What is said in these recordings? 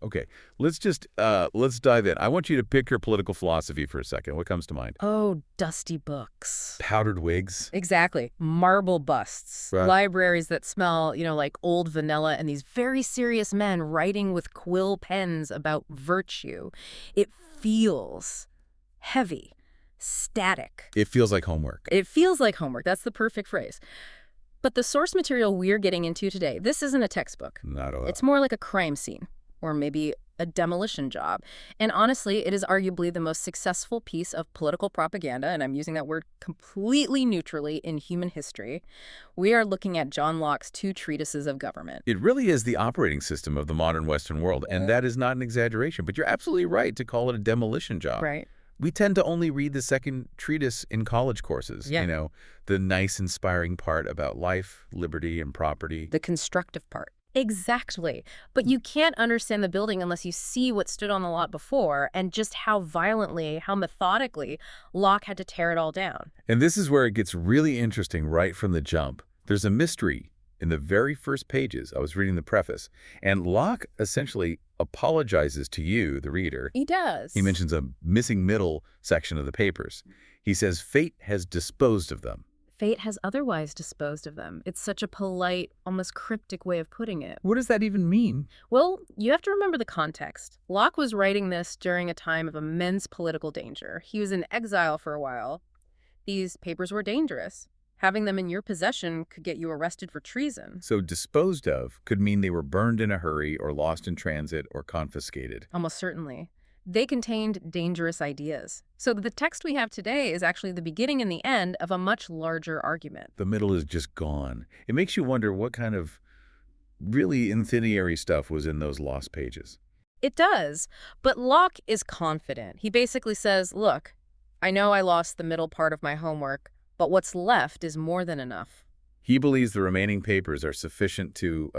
Okay, let's dive in. I want you to pick your political philosophy for a second. What comes to mind? Oh, dusty books. Powdered wigs? Exactly. Marble busts. Right. Libraries that smell, like old vanilla, and these very serious men writing with quill pens about virtue. It feels heavy, static. It feels like homework. It feels like homework. That's the perfect phrase. But the source material we're getting into today, this isn't a textbook. Not at all. It's more like a crime scene, or maybe a demolition job. And honestly, it is arguably the most successful piece of political propaganda, and I'm using that word completely neutrally, in human history. We are looking at John Locke's two treatises of government. It really is the operating system of the modern Western world, and that is not an exaggeration. But you're absolutely right to call it a demolition job. Right. We tend to only read the second treatise in college courses, Yeah. The nice, inspiring part about life, liberty, and property. The constructive part. Exactly. But you can't understand the building unless you see what stood on the lot before and just how violently, how methodically Locke had to tear it all down. And this is where it gets really interesting right from the jump. There's a mystery in the very first pages. I was reading the preface, and Locke essentially apologizes to you, the reader. He does. He mentions a missing middle section of the papers. He says fate has disposed of them. Fate has otherwise disposed of them. It's such a polite, almost cryptic way of putting it. What does that even mean? Well, you have to remember the context. Locke was writing this during a time of immense political danger. He was in exile for a while. These papers were dangerous. Having them in your possession could get you arrested for treason. So disposed of could mean they were burned in a hurry or lost in transit or confiscated. Almost certainly. They contained dangerous ideas. So the text we have today is actually the beginning and the end of a much larger argument. The middle is just gone. It makes you wonder what kind of really incendiary stuff was in those lost pages. It does, but Locke is confident. He basically says, look, I know I lost the middle part of my homework, but what's left is more than enough. He believes the remaining papers are sufficient to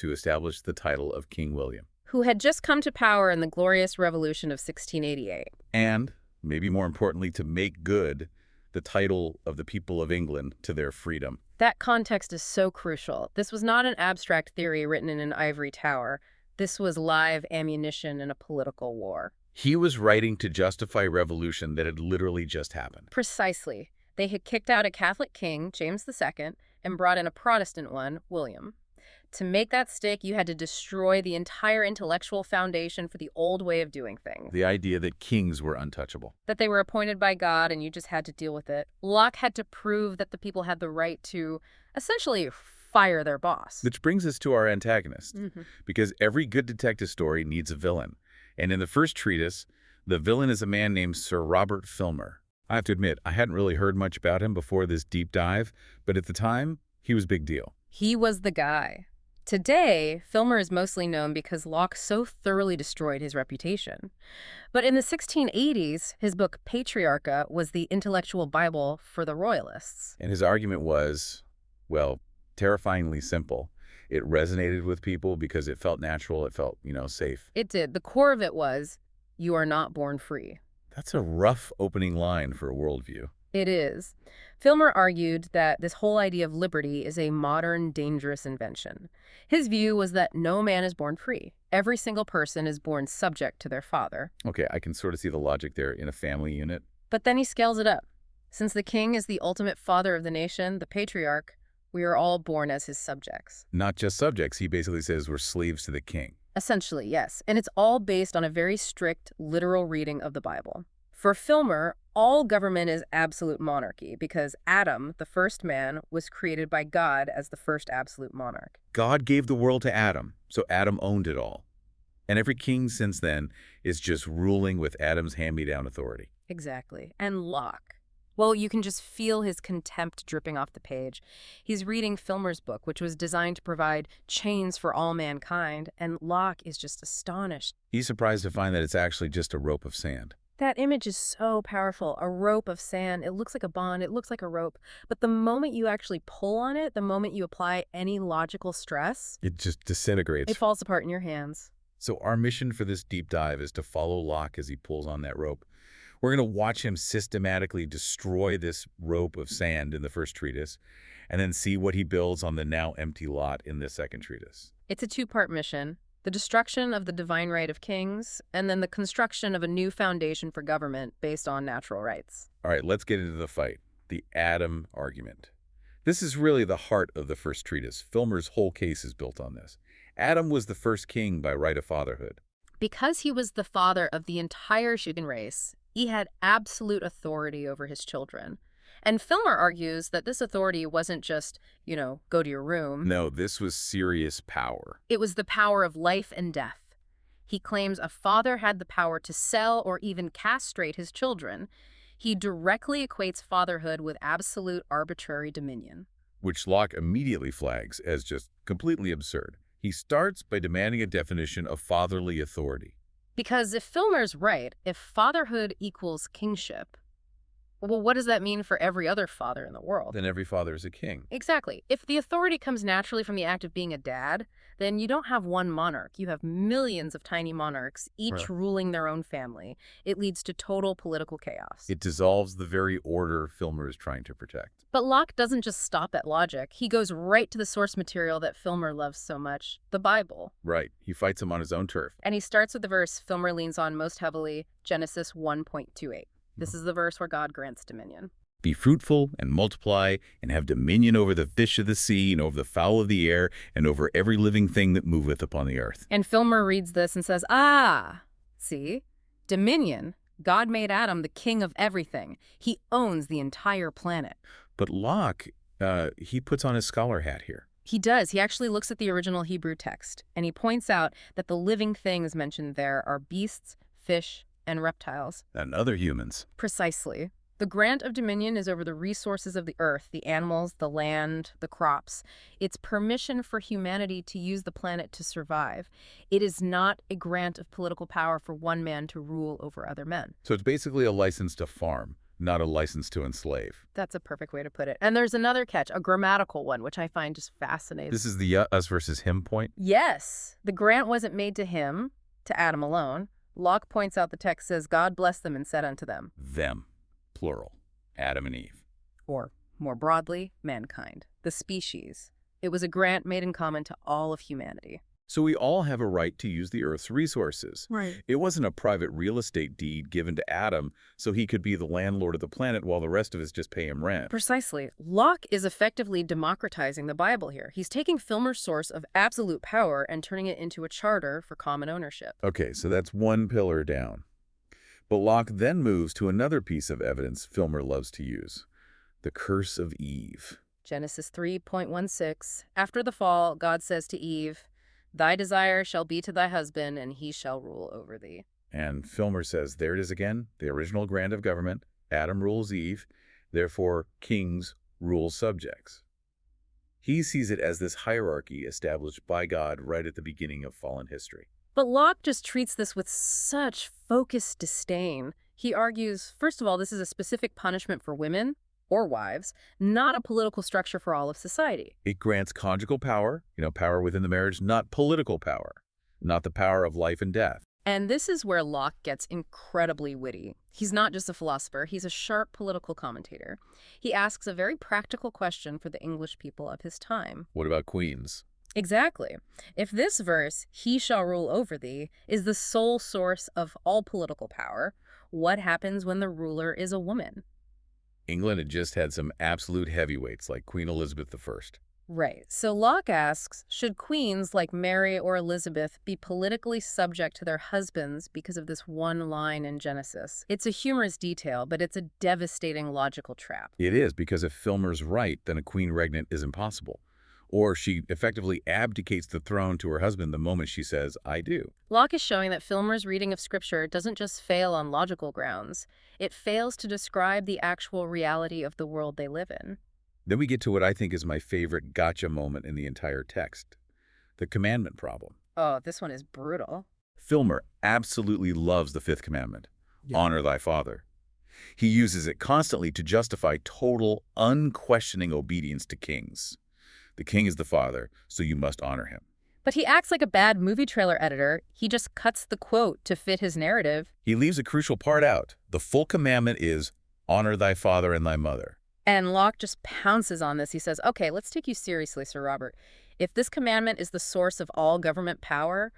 establish the title of King William. Who had just come to power in the glorious revolution of 1688. And, maybe more importantly, to make good the title of the people of England to their freedom. That context is so crucial. This was not an abstract theory written in an ivory tower. This was live ammunition in a political war. He was writing to justify revolution that had literally just happened. Precisely. They had kicked out a Catholic king, James II, and brought in a Protestant one, William. To make that stick, you had to destroy the entire intellectual foundation for the old way of doing things. The idea that kings were untouchable. That they were appointed by God and you just had to deal with it. Locke had to prove that the people had the right to essentially fire their boss. Which brings us to our antagonist. Because every good detective story needs a villain. And in the first treatise, the villain is a man named Sir Robert Filmer. I have to admit, I hadn't really heard much about him before this deep dive, but at the time, he was a big deal. He was the guy. Today, Filmer is mostly known because Locke so thoroughly destroyed his reputation. But in the 1680s, his book Patriarchal was the intellectual Bible for the royalists. And his argument was, well, terrifyingly simple. It resonated with people because it felt natural, it felt, safe. It did. The core of it was, you are not born free. That's a rough opening line for a worldview. It is. Filmer argued that this whole idea of liberty is a modern, dangerous invention. His view was that no man is born free. Every single person is born subject to their father. Okay, I can sort of see the logic there in a family unit. But then he scales it up. Since the king is the ultimate father of the nation, the patriarch, we are all born as his subjects. Not just subjects. He basically says we're slaves to the king. Essentially, yes. And it's all based on a very strict, literal reading of the Bible. For Filmer, all government is absolute monarchy because Adam, the first man, was created by God as the first absolute monarch. God gave the world to Adam, so Adam owned it all. And every king since then is just ruling with Adam's hand-me-down authority. Exactly. And Locke. Well, you can just feel his contempt dripping off the page. He's reading Filmer's book, which was designed to provide chains for all mankind, and Locke is just astonished. He's surprised to find that it's actually just a rope of sand. That image is so powerful. A rope of sand. It looks like a bond. It looks like a rope. But the moment you actually pull on it, the moment you apply any logical stress, it just disintegrates. It falls apart in your hands. So our mission for this deep dive is to follow Locke as he pulls on that rope. We're going to watch him systematically destroy this rope of sand in the first treatise, and then see what he builds on the now empty lot in the second treatise. It's a two-part mission. The destruction of the divine right of kings, and then the construction of a new foundation for government based on natural rights. All right, let's get into the fight. The Adam argument. This is really the heart of the first treatise. Filmer's whole case is built on this. Adam was the first king by right of fatherhood. Because he was the father of the entire human race, he had absolute authority over his children. And Filmer argues that this authority wasn't just, go to your room. No, this was serious power. It was the power of life and death. He claims a father had the power to sell or even castrate his children. He directly equates fatherhood with absolute arbitrary dominion. Which Locke immediately flags as just completely absurd. He starts by demanding a definition of fatherly authority. Because if Filmer's right, if fatherhood equals kingship, well, what does that mean for every other father in the world? Then every father is a king. Exactly. If the authority comes naturally from the act of being a dad, then you don't have one monarch. You have millions of tiny monarchs, each ruling their own family. It leads to total political chaos. It dissolves the very order Filmer is trying to protect. But Locke doesn't just stop at logic. He goes right to the source material that Filmer loves so much, the Bible. Right. He fights him on his own turf. And he starts with the verse Filmer leans on most heavily, Genesis 1:28. This is the verse where God grants dominion. Be fruitful and multiply and have dominion over the fish of the sea and over the fowl of the air and over every living thing that moveth upon the earth. And Filmer reads this and says, see? Dominion. God made Adam the king of everything. He owns the entire planet. But Locke, he puts on his scholar hat here. He does. He actually looks at the original Hebrew text, and he points out that the living things mentioned there are beasts, fish, and reptiles. And other humans. Precisely. The grant of dominion is over the resources of the earth, the animals, the land, the crops. It's permission for humanity to use the planet to survive. It is not a grant of political power for one man to rule over other men. So it's basically a license to farm, not a license to enslave. That's a perfect way to put it. And there's another catch, a grammatical one, which I find just fascinating. This is the us versus him point? Yes. The grant wasn't made to him, to Adam alone. Locke points out the text says, God blessed them and said unto them. Them, plural, Adam and Eve. Or, more broadly, mankind, the species. It was a grant made in common to all of humanity. So we all have a right to use the Earth's resources. Right. It wasn't a private real estate deed given to Adam so he could be the landlord of the planet while the rest of us just pay him rent. Precisely. Locke is effectively democratizing the Bible here. He's taking Filmer's source of absolute power and turning it into a charter for common ownership. Okay, so that's one pillar down. But Locke then moves to another piece of evidence Filmer loves to use, the curse of Eve. Genesis 3:16. After the fall, God says to Eve, Thy desire shall be to thy husband, and he shall rule over thee. And Filmer says, there it is again, the original grant of government. Adam rules Eve, therefore kings rule subjects. He sees it as this hierarchy established by God right at the beginning of fallen history. But Locke just treats this with such focused disdain. He argues, first of all, this is a specific punishment for women or wives, not a political structure for all of society. It grants conjugal power, power within the marriage, not political power, not the power of life and death. And this is where Locke gets incredibly witty. He's not just a philosopher, he's a sharp political commentator. He asks a very practical question for the English people of his time. What about queens? Exactly. If this verse, he shall rule over thee, is the sole source of all political power, what happens when the ruler is a woman? England had just had some absolute heavyweights like Queen Elizabeth I. Right. So Locke asks, should queens like Mary or Elizabeth be politically subject to their husbands because of this one line in Genesis? It's a humorous detail, but it's a devastating logical trap. It is, because if Filmer's right, then a queen regnant is impossible. Or she effectively abdicates the throne to her husband the moment she says, I do. Locke is showing that Filmer's reading of Scripture doesn't just fail on logical grounds. It fails to describe the actual reality of the world they live in. Then we get to what I think is my favorite gotcha moment in the entire text, the commandment problem. Oh, this one is brutal. Filmer absolutely loves the fifth commandment, honor thy father. He uses it constantly to justify total, unquestioning obedience to kings. The king is the father, so you must honor him. But he acts like a bad movie trailer editor. He just cuts the quote to fit his narrative. He leaves a crucial part out. The full commandment is, honor thy father and thy mother. And Locke just pounces on this. He says, okay, let's take you seriously, Sir Robert. If this commandment is the source of all government power,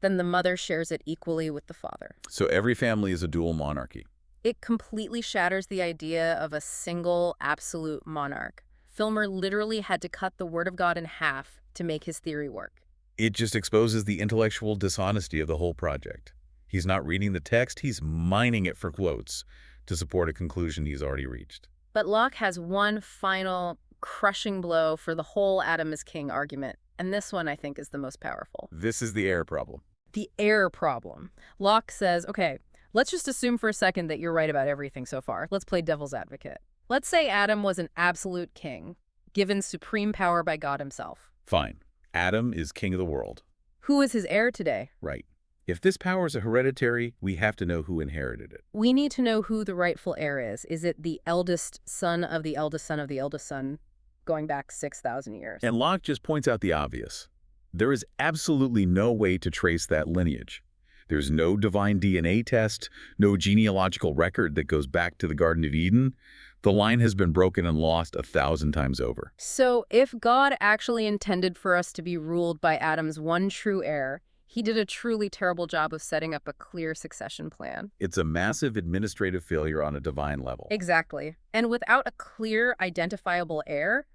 then the mother shares it equally with the father. So every family is a dual monarchy. It completely shatters the idea of a single, absolute monarch. Filmer literally had to cut the Word of God in half to make his theory work. It just exposes the intellectual dishonesty of the whole project. He's not reading the text, he's mining it for quotes to support a conclusion he's already reached. But Locke has one final crushing blow for the whole Adam is king argument, and this one I think is the most powerful. This is the error problem. The error problem. Locke says, okay, let's just assume for a second that you're right about everything so far. Let's play devil's advocate. Let's say Adam was an absolute king, given supreme power by God himself. Fine. Adam is king of the world. Who is his heir today? Right. If this power is hereditary, we have to know who inherited it. We need to know who the rightful heir is. Is it the eldest son of the eldest son of the eldest son, going back 6,000 years? And Locke just points out the obvious. There is absolutely no way to trace that lineage. There's no divine DNA test, no genealogical record that goes back to the Garden of Eden. The line has been broken and lost 1,000 times over. So if God actually intended for us to be ruled by Adam's one true heir, he did a truly terrible job of setting up a clear succession plan. It's a massive administrative failure on a divine level. Exactly. And without a clear, identifiable heir,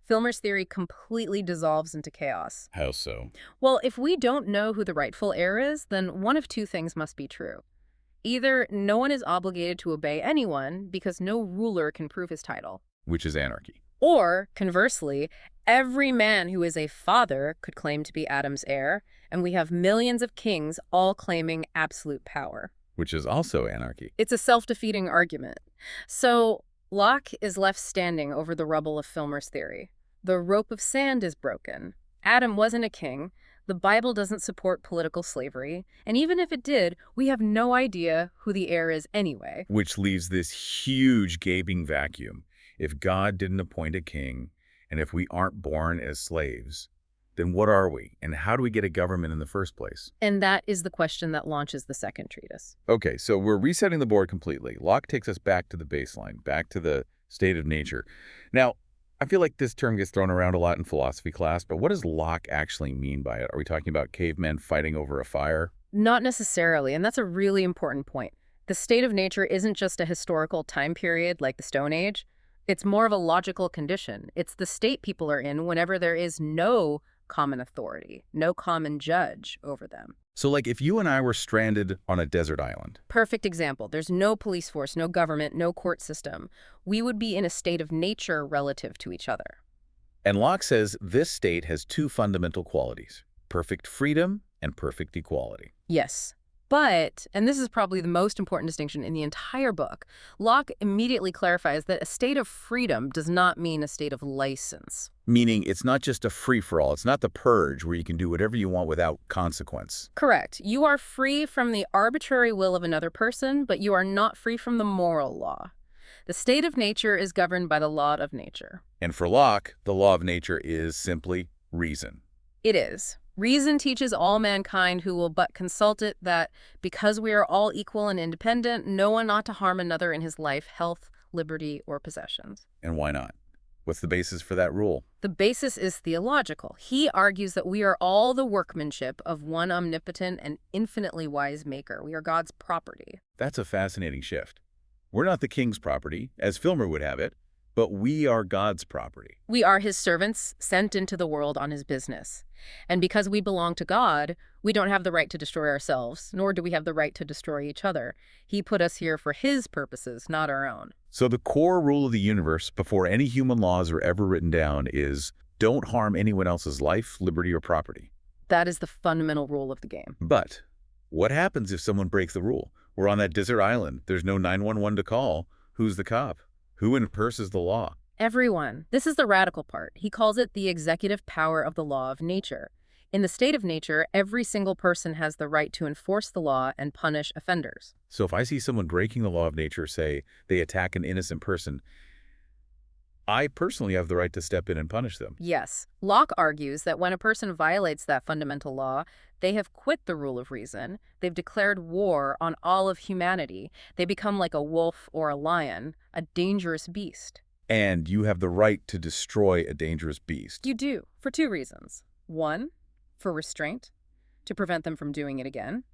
Filmer's theory completely dissolves into chaos. How so? Well, if we don't know who the rightful heir is, then one of two things must be true. Either no one is obligated to obey anyone because no ruler can prove his title. Which is anarchy. Or, conversely, every man who is a father could claim to be Adam's heir, and we have millions of kings all claiming absolute power. Which is also anarchy. It's a self-defeating argument. So, Locke is left standing over the rubble of Filmer's theory. The rope of sand is broken. Adam wasn't a king. The Bible doesn't support political slavery. And even if it did, we have no idea who the heir is anyway. Which leaves this huge gaping vacuum. If God didn't appoint a king, and if we aren't born as slaves, then what are we? And how do we get a government in the first place? And that is the question that launches the second treatise. Okay, so we're resetting the board completely. Locke takes us back to the baseline, back to the state of nature. Now, I feel like this term gets thrown around a lot in philosophy class, but what does Locke actually mean by it? Are we talking about cavemen fighting over a fire? Not necessarily, and that's a really important point. The state of nature isn't just a historical time period like the Stone Age. It's more of a logical condition. It's the state people are in whenever there is no common authority, no common judge over them. So like if you and I were stranded on a desert island. Perfect example. There's no police force, no government, no court system. We would be in a state of nature relative to each other. And Locke says this state has two fundamental qualities, perfect freedom and perfect equality. Yes. But, and this is probably the most important distinction in the entire book, Locke immediately clarifies that a state of freedom does not mean a state of license. Meaning it's not just a free-for-all. It's not the purge where you can do whatever you want without consequence. Correct. You are free from the arbitrary will of another person, but you are not free from the moral law. The state of nature is governed by the law of nature. And for Locke, the law of nature is simply reason. It is. Reason teaches all mankind who will but consult it that because we are all equal and independent, no one ought to harm another in his life, health, liberty, or possessions. And why not? What's the basis for that rule? The basis is theological. He argues that we are all the workmanship of one omnipotent and infinitely wise maker. We are God's property. That's a fascinating shift. We're not the king's property, as Filmer would have it, but we are God's property. We are his servants sent into the world on his business. And because we belong to God, we don't have the right to destroy ourselves, nor do we have the right to destroy each other. He put us here for his purposes, not our own. So the core rule of the universe before any human laws are ever written down is don't harm anyone else's life, liberty, or property. That is the fundamental rule of the game. But what happens if someone breaks the rule? We're on that desert island. There's no 911 to call. Who's the cop? Who enforces the law? Everyone. This is the radical part. He calls it the executive power of the law of nature. In the state of nature, every single person has the right to enforce the law and punish offenders. So if I see someone breaking the law of nature, say they attack an innocent person, I personally have the right to step in and punish them. Yes. Locke argues that when a person violates that fundamental law, they have quit the rule of reason. They've declared war on all of humanity. They become like a wolf or a lion, a dangerous beast. And you have the right to destroy a dangerous beast. You do, for two reasons. 1, for restraint, to prevent them from doing it again,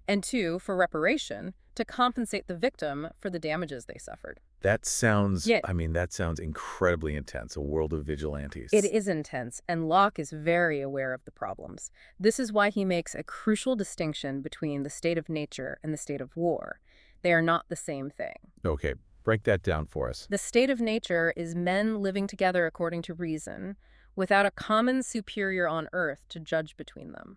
and 2, for reparation, to compensate the victim for the damages they suffered. That sounds, Yeah. that sounds incredibly intense, a world of vigilantes. It is intense, and Locke is very aware of the problems. This is why he makes a crucial distinction between the state of nature and the state of war. They are not the same thing. Okay, break that down for us. The state of nature is men living together according to reason, without a common superior on earth to judge between them.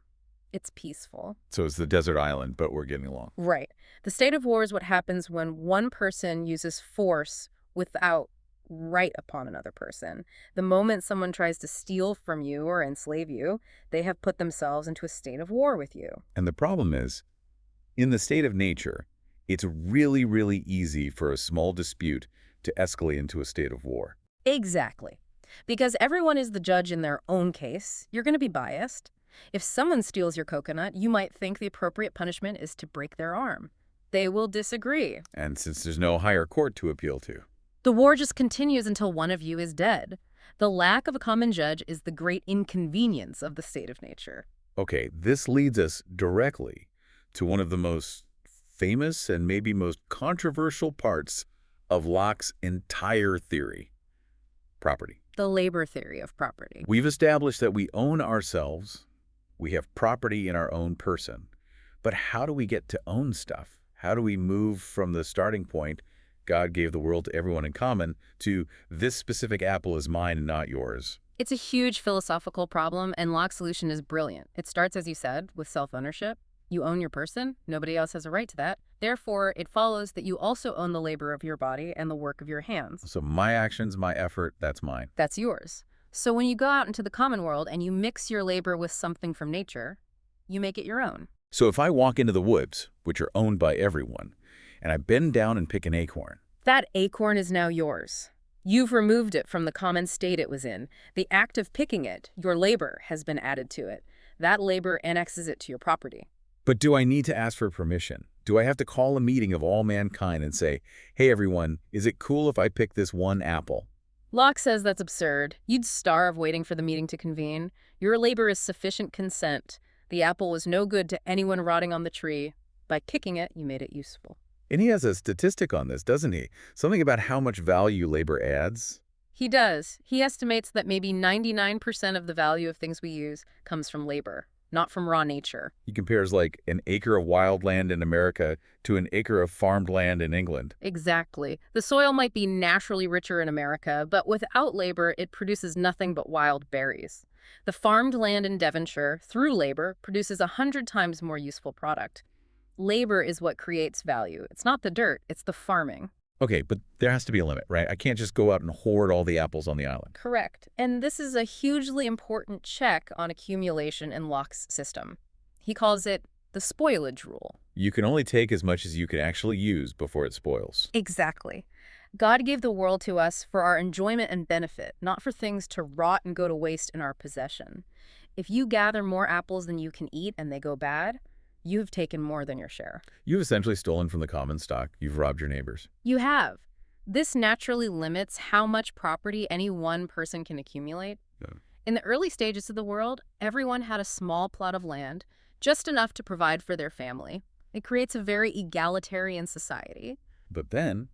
It's peaceful. So it's the desert island, but we're getting along. Right. The state of war is what happens when one person uses force without right upon another person. The moment someone tries to steal from you or enslave you, they have put themselves into a state of war with you. And the problem is, in the state of nature, it's really, really easy for a small dispute to escalate into a state of war. Exactly. Because everyone is the judge in their own case, you're going to be biased. If someone steals your coconut, you might think the appropriate punishment is to break their arm. They will disagree. And since there's no higher court to appeal to. The war just continues until one of you is dead. The lack of a common judge is the great inconvenience of the state of nature. Okay, this leads us directly to one of the most famous and maybe most controversial parts of Locke's entire theory: property. The labor theory of property. We've established that we own ourselves. We have property in our own person. But how do we get to own stuff? How do we move from the starting point, God gave the world to everyone in common, to this specific apple is mine and not yours? It's a huge philosophical problem, and Locke's solution is brilliant. It starts, as you said, with self-ownership. You own your person. Nobody else has a right to that. Therefore, it follows that you also own the labor of your body and the work of your hands. So my actions, my effort, that's mine. That's yours. So when you go out into the common world and you mix your labor with something from nature, you make it your own. So if I walk into the woods, which are owned by everyone, and I bend down and pick an acorn, that acorn is now yours. You've removed it from the common state it was in. The act of picking it, your labor, has been added to it. That labor annexes it to your property. but do I need to ask for permission? Do I have to call a meeting of all mankind and say, hey everyone, is it cool if I pick this one apple? Locke says that's absurd. You'd starve waiting for the meeting to convene. Your labor is sufficient consent. The apple was no good to anyone rotting on the tree. By picking it, you made it useful. And he has a statistic on this, doesn't he? Something about how much value labor adds? He does. He estimates that maybe 99% of the value of things we use comes from labor, not from raw nature. He compares like an acre of wild land in America to an acre of farmed land in England. Exactly. The soil might be naturally richer in America, but without labor, it produces nothing but wild berries. The farmed land in Devonshire, through labor, produces 100 times more useful product. Labor is what creates value. It's not the dirt, it's the farming. Okay, but there has to be a limit, right? I can't just go out and hoard all the apples on the island. Correct. And this is a hugely important check on accumulation in Locke's system. He calls it the spoilage rule. You can only take as much as you can actually use before it spoils. Exactly. God gave the world to us for our enjoyment and benefit, not for things to rot and go to waste in our possession. If you gather more apples than you can eat and they go bad, you have taken more than your share. You've essentially stolen from the common stock. You've robbed your neighbors. You have. This naturally limits how much property any one person can accumulate. Yeah. In the early stages of the world, everyone had a small plot of land, just enough to provide for their family. It creates a very egalitarian society. But then,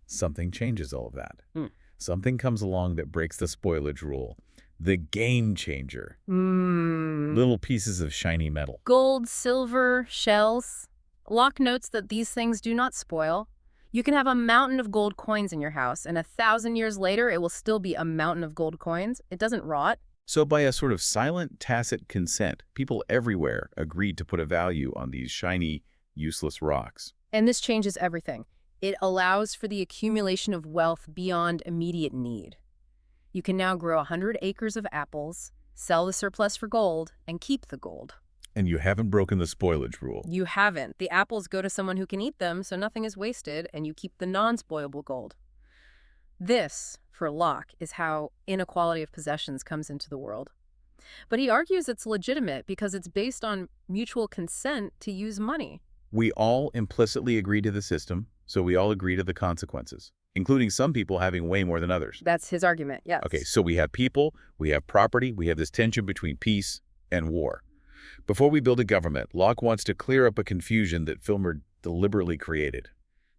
something changes all of that. Something comes along that breaks the spoilage rule. The game changer. Little pieces of shiny metal. Gold, silver, shells. Locke notes that these things do not spoil. You can have a mountain of gold coins in your house, and 1,000 years later, it will still be a mountain of gold coins. It doesn't rot. So by a sort of silent, tacit consent, people everywhere agreed to put a value on these shiny, useless rocks. And this changes everything. It allows for the accumulation of wealth beyond immediate need. You can now grow 100 acres of apples, sell the surplus for gold, and keep the gold. And you haven't broken the spoilage rule. You haven't. The apples go to someone who can eat them, so nothing is wasted, and you keep the non-spoilable gold. This, for Locke, is how inequality of possessions comes into the world. But he argues it's legitimate because it's based on mutual consent to use money. We all implicitly agree to the system, so we all agree to the consequences. including some people having way more than others. That's his argument, yes. Okay, so we have people, we have property, we have this tension between peace and war. Before we build a government, Locke wants to clear up a confusion that Filmer deliberately created,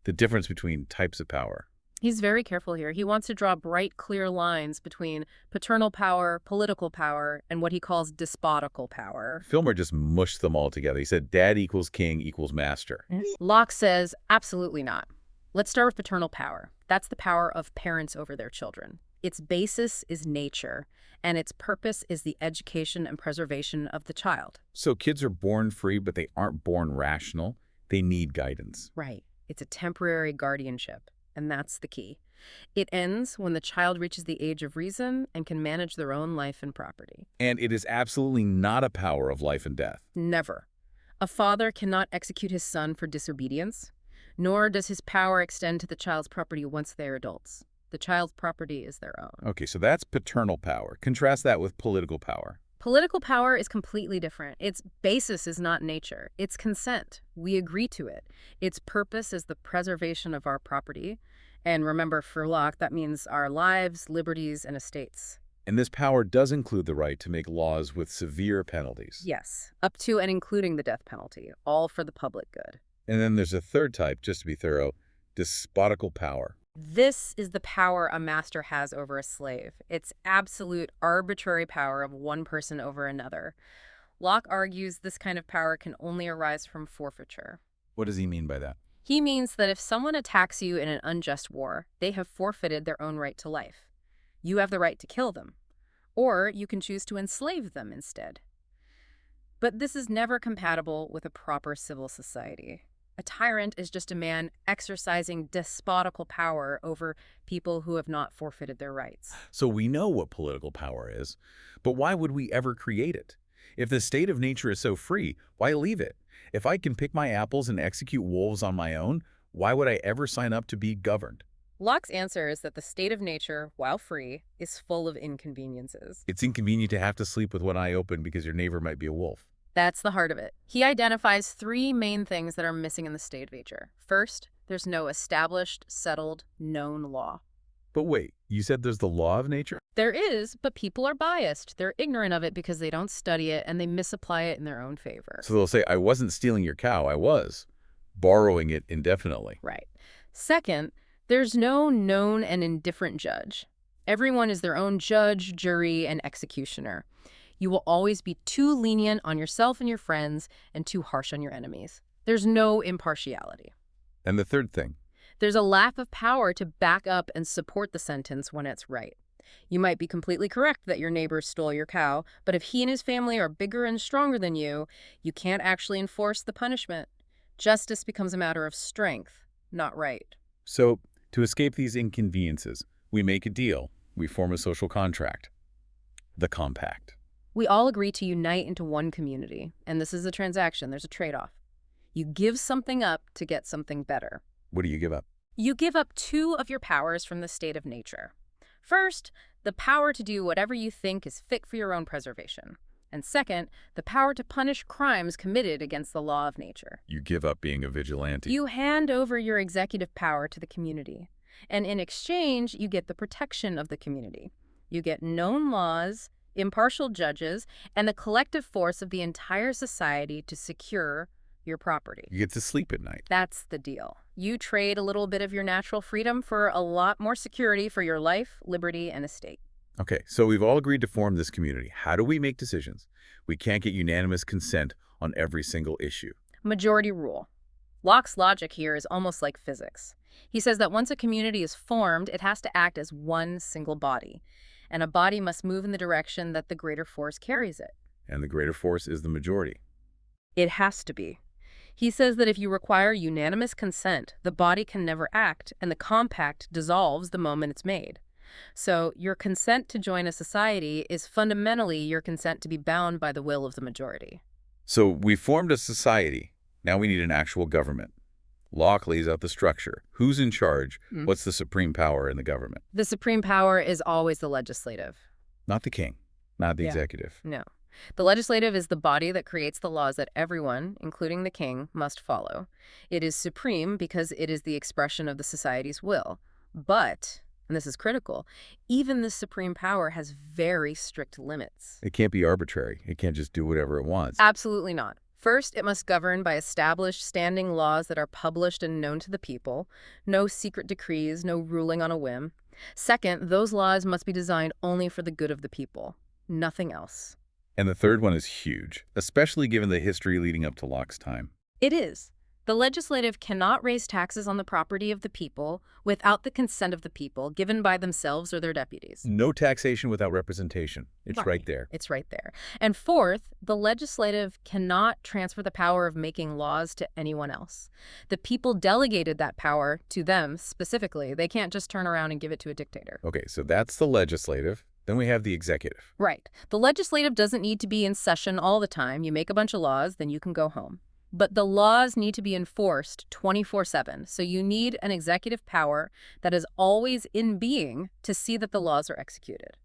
the difference between types of power. He's very careful here. He wants to draw bright, clear lines between paternal power, political power, and what he calls despotical power. Filmer just mushed them all together. He said dad equals king equals master. Locke says absolutely not. Let's start with paternal power. That's the power of parents over their children. Its basis is nature, and its purpose is the education and preservation of the child. So kids are born free, but they aren't born rational. They need guidance. Right. It's a temporary guardianship, and that's the key. It ends when the child reaches the age of reason and can manage their own life and property. And it is absolutely not a power of life and death. Never. A father cannot execute his son for disobedience, nor does his power extend to the child's property once they are adults. The child's property is their own. Okay, so that's paternal power. Contrast that with political power. Political power is completely different. Its basis is not nature. It's consent. We agree to it. Its purpose is the preservation of our property. And remember, for Locke, that means our lives, liberties, and estates. And this power does include the right to make laws with severe penalties. Yes, up to and including the death penalty, all for the public good. And then there's a third type, just to be thorough, despotical power. This is the power a master has over a slave. It's absolute arbitrary power of one person over another. Locke argues this kind of power can only arise from forfeiture. What does he mean by that? He means that if someone attacks you in an unjust war, they have forfeited their own right to life. You have the right to kill them, or you can choose to enslave them instead. But this is never compatible with a proper civil society. A tyrant is just a man exercising despotical power over people who have not forfeited their rights. So we know what political power is, but why would we ever create it? If the state of nature is so free, why leave it? If I can pick my apples and execute wolves on my own, why would I ever sign up to be governed? Locke's answer is that the state of nature, while free, is full of inconveniences. It's inconvenient to have to sleep with one eye open because your neighbor might be a wolf. That's the heart of it. He identifies three main things that are missing in the state of nature. First, there's no established, settled, known law. But wait, you said there's the law of nature? There is, but people are biased. They're ignorant of it because they don't study it and they misapply it in their own favor. So they'll say, I wasn't stealing your cow, I was borrowing it indefinitely. Right. Second, there's no known and indifferent judge. Everyone is their own judge, jury, and executioner. You will always be too lenient on yourself and your friends and too harsh on your enemies. There's no impartiality. And the third thing? There's a lack of power to back up and support the sentence when it's right. You might be completely correct that your neighbor stole your cow, but if he and his family are bigger and stronger than you can't actually enforce the punishment. Justice becomes a matter of strength, not right. So, to escape these inconveniences, we make a deal. We form a social contract. The compact. We all agree to unite into one community, and this is a transaction. There's a trade-off. You give something up to get something better. What do you give up? You give up two of your powers from the state of nature. First, the power to do whatever you think is fit for your own preservation. And second, the power to punish crimes committed against the law of nature. You give up being a vigilante. You hand over your executive power to the community. And in exchange, you get the protection of the community. You get known laws, impartial judges, and the collective force of the entire society to secure your property. You get to sleep at night. That's the deal. You trade a little bit of your natural freedom for a lot more security for your life, liberty, and estate. Okay, so we've all agreed to form this community. How do we make decisions? We can't get unanimous consent on every single issue. Majority rule. Locke's logic here is almost like physics. He says that once a community is formed, it has to act as one single body. And a body must move in the direction that the greater force carries it. And the greater force is the majority. It has to be. He says that if you require unanimous consent, the body can never act, and the compact dissolves the moment it's made. So your consent to join a society is fundamentally your consent to be bound by the will of the majority. So we formed a society. Now we need an actual government. Locke lays out the structure. Who's in charge? What's the supreme power in the government? The supreme power is always the legislative. Not the king, not the executive. No. The legislative is the body that creates the laws that everyone, including the king, must follow. It is supreme because it is the expression of the society's will. But, and this is critical, even this supreme power has very strict limits. It can't be arbitrary. It can't just do whatever it wants. Absolutely not. First, it must govern by established standing laws that are published and known to the people. No secret decrees, no ruling on a whim. Second, those laws must be designed only for the good of the people. Nothing else. And the third one is huge, especially given the history leading up to Locke's time. It is. The legislative cannot raise taxes on the property of the people without the consent of the people, given by themselves or their deputies. No taxation without representation. It's right there. It's right there. And fourth, the legislative cannot transfer the power of making laws to anyone else. The people delegated that power to them specifically. They can't just turn around and give it to a dictator. Okay, so that's the legislative. Then we have the executive. Right. The legislative doesn't need to be in session all the time. You make a bunch of laws, then you can go home. But the laws need to be enforced 24/7, so you need an executive power that is always in being to see that the laws are executed.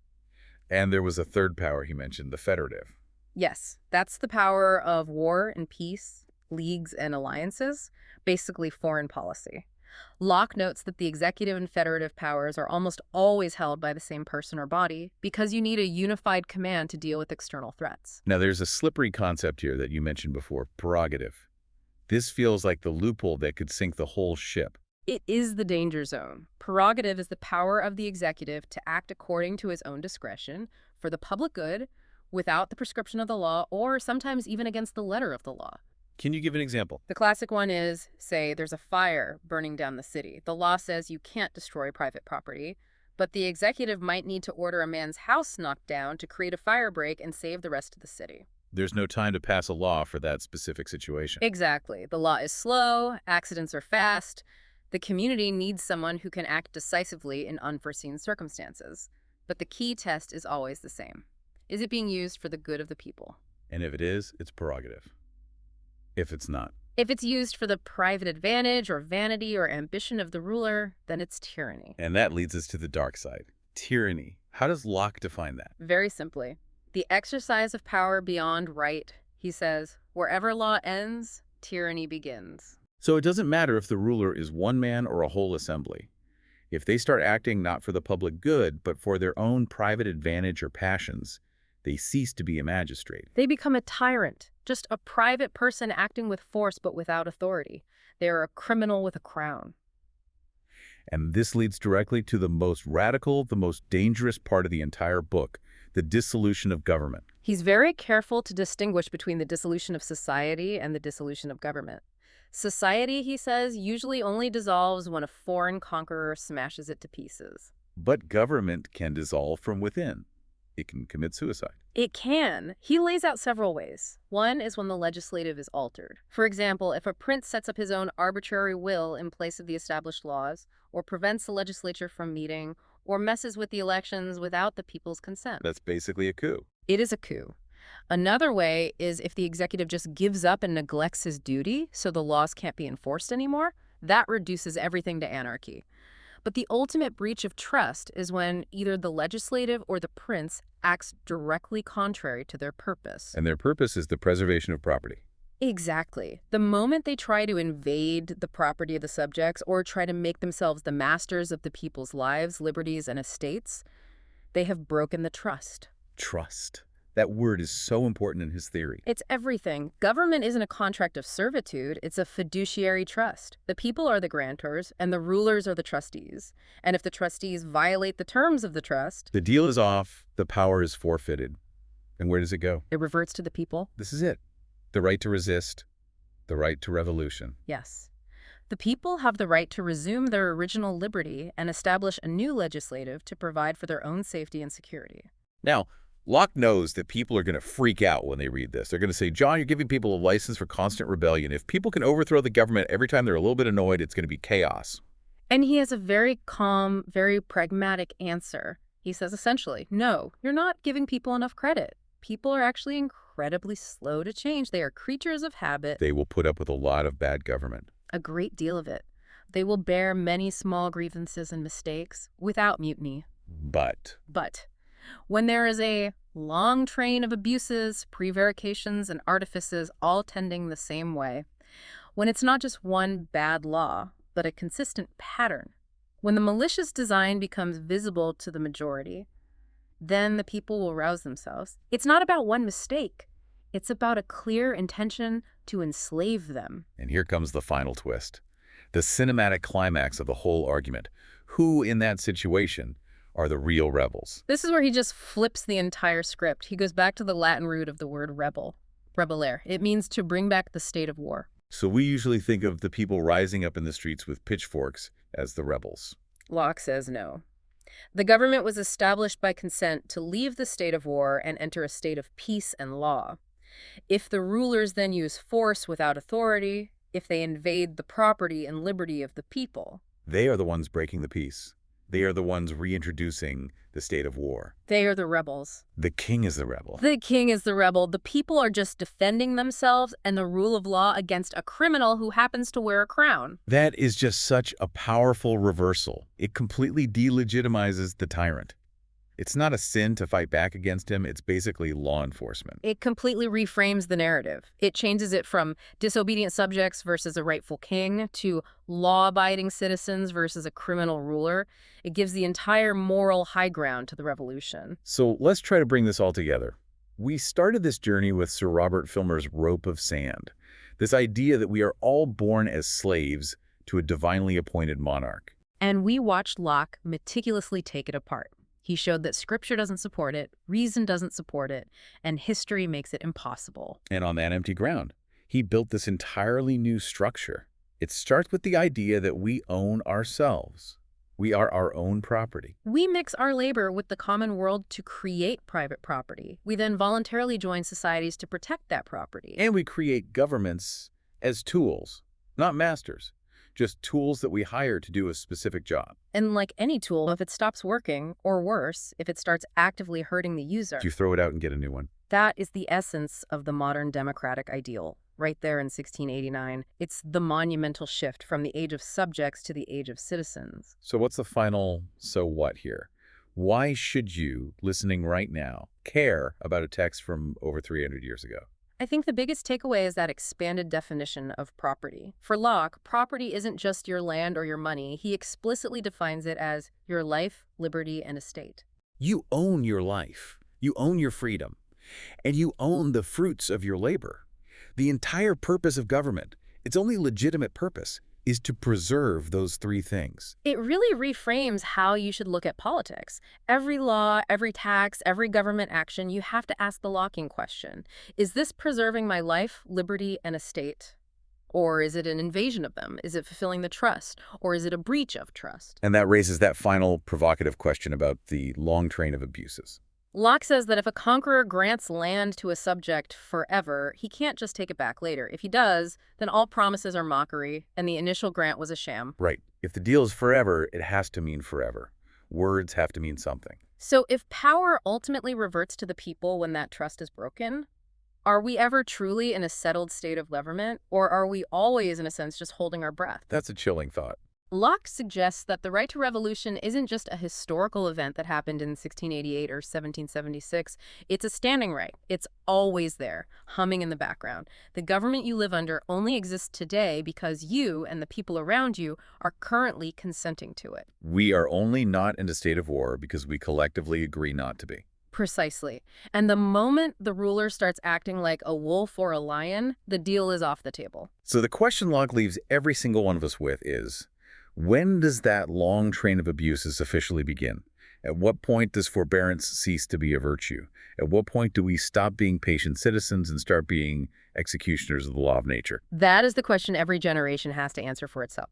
And there was a third power he mentioned, the federative. Yes, that's the power of war and peace, leagues and alliances, basically foreign policy. Locke notes that the executive and federative powers are almost always held by the same person or body because you need a unified command to deal with external threats. Now, there's a slippery concept here that you mentioned before, prerogative. This feels like the loophole that could sink the whole ship. It is the danger zone. Prerogative is the power of the executive to act according to his own discretion for the public good without the prescription of the law or sometimes even against the letter of the law. Can you give an example? The classic one is, say, there's a fire burning down the city. The law says you can't destroy private property, but the executive might need to order a man's house knocked down to create a fire break and save the rest of the city. There's no time to pass a law for that specific situation. Exactly. The law is slow, accidents are fast. The community needs someone who can act decisively in unforeseen circumstances. But the key test is always the same. Is it being used for the good of the people? And if it is, it's prerogative. If it's not. If it's used for the private advantage or vanity or ambition of the ruler, then it's tyranny. And that leads us to the dark side. Tyranny. How does Locke define that? Very simply, the exercise of power beyond right. He says, wherever law ends, tyranny begins. So it doesn't matter if the ruler is one man or a whole assembly. If they start acting not for the public good, but for their own private advantage or passions, they cease to be a magistrate. They become a tyrant, just a private person acting with force but without authority. They are a criminal with a crown. And this leads directly to the most radical, the most dangerous part of the entire book, the dissolution of government. He's very careful to distinguish between the dissolution of society and the dissolution of government. Society, he says, usually only dissolves when a foreign conqueror smashes it to pieces. But government can dissolve from within. It can commit suicide. It can. He lays out several ways. One is when the legislative is altered. For example, if a prince sets up his own arbitrary will in place of the established laws, or prevents the legislature from meeting, or messes with the elections without the people's consent. That's basically a coup. It is a coup. Another way is if the executive just gives up and neglects his duty so the laws can't be enforced anymore. That reduces everything to anarchy. But the ultimate breach of trust is when either the legislative or the prince acts directly contrary to their purpose. And their purpose is the preservation of property. Exactly. The moment they try to invade the property of the subjects or try to make themselves the masters of the people's lives, liberties, and estates, they have broken the trust. Trust. That word is so important in his theory. It's everything. Government isn't a contract of servitude, it's a fiduciary trust. The people are the grantors, and the rulers are the trustees. And if the trustees violate the terms of the trust, The deal is off, the power is forfeited. And where does it go? it reverts to the people. This is it. The right to resist, the right to revolution. Yes. The people have the right to resume their original liberty and establish a new legislative to provide for their own safety and security. Now, Locke knows that people are going to freak out when they read this. They're going to say, John, you're giving people a license for constant rebellion. If people can overthrow the government every time they're a little bit annoyed, it's going to be chaos. And he has a very calm, very pragmatic answer. He says essentially, no, you're not giving people enough credit. People are actually incredibly slow to change. They are creatures of habit. They will put up with a lot of bad government. A great deal of it. They will bear many small grievances and mistakes without mutiny. But When there is a long train of abuses, prevarications, and artifices all tending the same way, when it's not just one bad law, but a consistent pattern, When the malicious design becomes visible to the majority, then the people will rouse themselves. It's not about one mistake. It's about a clear intention to enslave them. And here comes the final twist. The cinematic climax of the whole argument. Who in that situation are the real rebels? This is where he just flips the entire script. He goes back to the Latin root of the word rebel, rebellare. It means to bring back the state of war. So we usually think of the people rising up in the streets with pitchforks as the rebels. Locke says no. The government was established by consent to leave the state of war and enter a state of peace and law. If the rulers then use force without authority, if they invade the property and liberty of the people, They are the ones breaking the peace. They are the ones reintroducing the state of war. they are the rebels. The king is the rebel. The king is the rebel. The people are just defending themselves and the rule of law against a criminal who happens to wear a crown. That is just such a powerful reversal. It completely delegitimizes the tyrant. It's not a sin to fight back against him. It's basically law enforcement. It completely reframes the narrative. It changes it from disobedient subjects versus a rightful king to law-abiding citizens versus a criminal ruler. It gives the entire moral high ground to the revolution. So let's try to bring this all together. We started this journey with Sir Robert Filmer's rope of sand, this idea that we are all born as slaves to a divinely appointed monarch. And we watched Locke meticulously take it apart. He showed that scripture doesn't support it, reason doesn't support it, and history makes it impossible. And on that empty ground, he built this entirely new structure. It starts with the idea that we own ourselves. We are our own property. We mix our labor with the common world to create private property. We then voluntarily join societies to protect that property. And we create governments as tools, not masters, just tools that we hire to do a specific job. And like any tool, if it stops working, or worse, if it starts actively hurting the user, You throw it out and get a new one. that is the essence of the modern democratic ideal. Right there in 1689. It's the monumental shift from the age of subjects to the age of citizens. So what's the final so what here? Why should you, listening right now, care about a text from over 300 years ago? I think the biggest takeaway is that expanded definition of property. For Locke, property isn't just your land or your money. He explicitly defines it as your life, liberty, and estate. You own your life. You own your freedom. And you own the fruits of your labor. The entire purpose of government, its only legitimate purpose, is to preserve those three things. It really reframes how you should look at politics. Every law, every tax, every government action, you have to ask the Lockean question. Is this preserving my life, liberty, and estate? Or is it an invasion of them? Is it fulfilling the trust? Or is it a breach of trust? And that raises that final provocative question about the long train of abuses. Locke says that if a conqueror grants land to a subject forever, he can't just take it back later. If he does, then all promises are mockery, and the initial grant was a sham. Right. If the deal is forever, it has to mean forever. Words have to mean something. So if power ultimately reverts to the people when that trust is broken, are we ever truly in a settled state of government, or are we always, in a sense, just holding our breath? That's a chilling thought. Locke suggests that the right to revolution isn't just a historical event that happened in 1688 or 1776. It's a standing right. It's always there, humming in the background. The government you live under only exists today because you and the people around you are currently consenting to it. We are only not in a state of war because we collectively agree not to be. Precisely. And the moment the ruler starts acting like a wolf or a lion, the deal is off the table. So the question Locke leaves every single one of us with is, when does that long train of abuses officially begin? At what point does forbearance cease to be a virtue? At what point do we stop being patient citizens and start being executioners of the law of nature? That is the question every generation has to answer for itself.